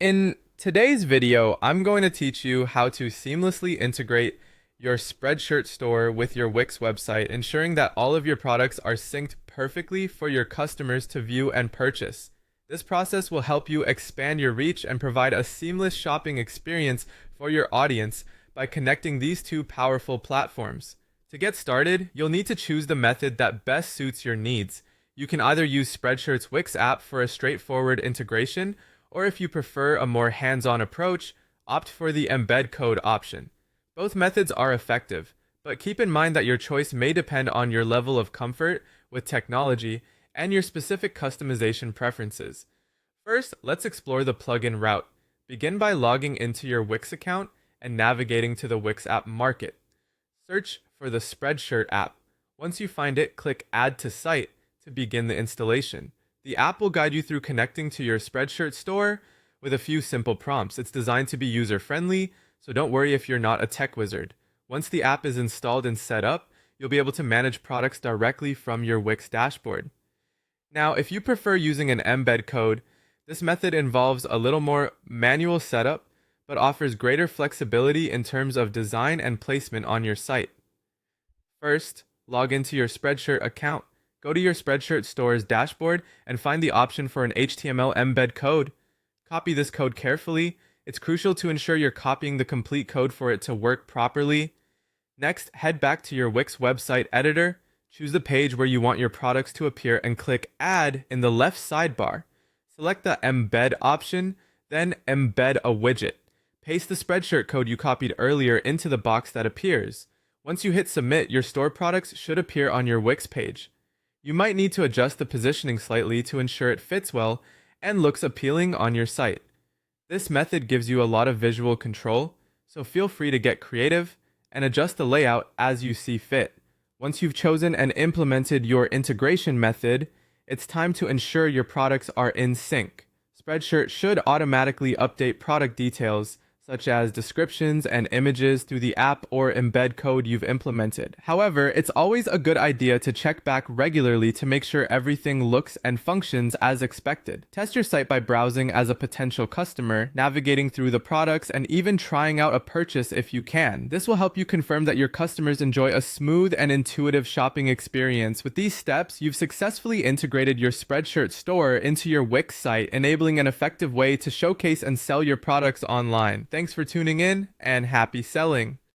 In today's video, I'm going to teach you how to seamlessly integrate your Spreadshirt store with your Wix website, ensuring that all of your products are synced perfectly for your customers to view and purchase. This process will help you expand your reach and provide a seamless shopping experience for your audience by connecting these two powerful platforms. To get started, you'll need to choose the method that best suits your needs. You can either use Spreadshirt's Wix app for a straightforward integration, or if you prefer a more hands-on approach, opt for the embed code option. Both methods are effective, but keep in mind that your choice may depend on your level of comfort with technology and your specific customization preferences. First, let's explore the plugin route. Begin by logging into your Wix account and navigating to the Wix app market. Search for the Spreadshirt app. Once you find it, click Add to Site to begin the installation. The app will guide you through connecting to your Spreadshirt store with a few simple prompts. It's designed to be user-friendly, so don't worry if you're not a tech wizard. Once the app is installed and set up, you'll be able to manage products directly from your Wix dashboard. Now, if you prefer using an embed code, this method involves a little more manual setup, but offers greater flexibility in terms of design and placement on your site. First, log into your Spreadshirt account. Go to your Spreadshirt store's dashboard and find the option for an HTML embed code. Copy this code carefully. It's crucial to ensure you're copying the complete code for it to work properly. Next, head back to your Wix website editor. Choose the page where you want your products to appear and click Add in the left sidebar. Select the Embed option, then embed a widget. Paste the Spreadshirt code you copied earlier into the box that appears. Once you hit Submit, your store products should appear on your Wix page. You might need to adjust the positioning slightly to ensure it fits well and looks appealing on your site. This method gives you a lot of visual control, so feel free to get creative and adjust the layout as you see fit. Once you've chosen and implemented your integration method, it's time to ensure your products are in sync. Spreadshirt should automatically update product details such as descriptions and images through the app or embed code you've implemented. However, it's always a good idea to check back regularly to make sure everything looks and functions as expected. Test your site by browsing as a potential customer, navigating through the products, and even trying out a purchase if you can. This will help you confirm that your customers enjoy a smooth and intuitive shopping experience. With these steps, you've successfully integrated your Spreadshirt store into your Wix site, enabling an effective way to showcase and sell your products online. Thanks for tuning in, and happy selling!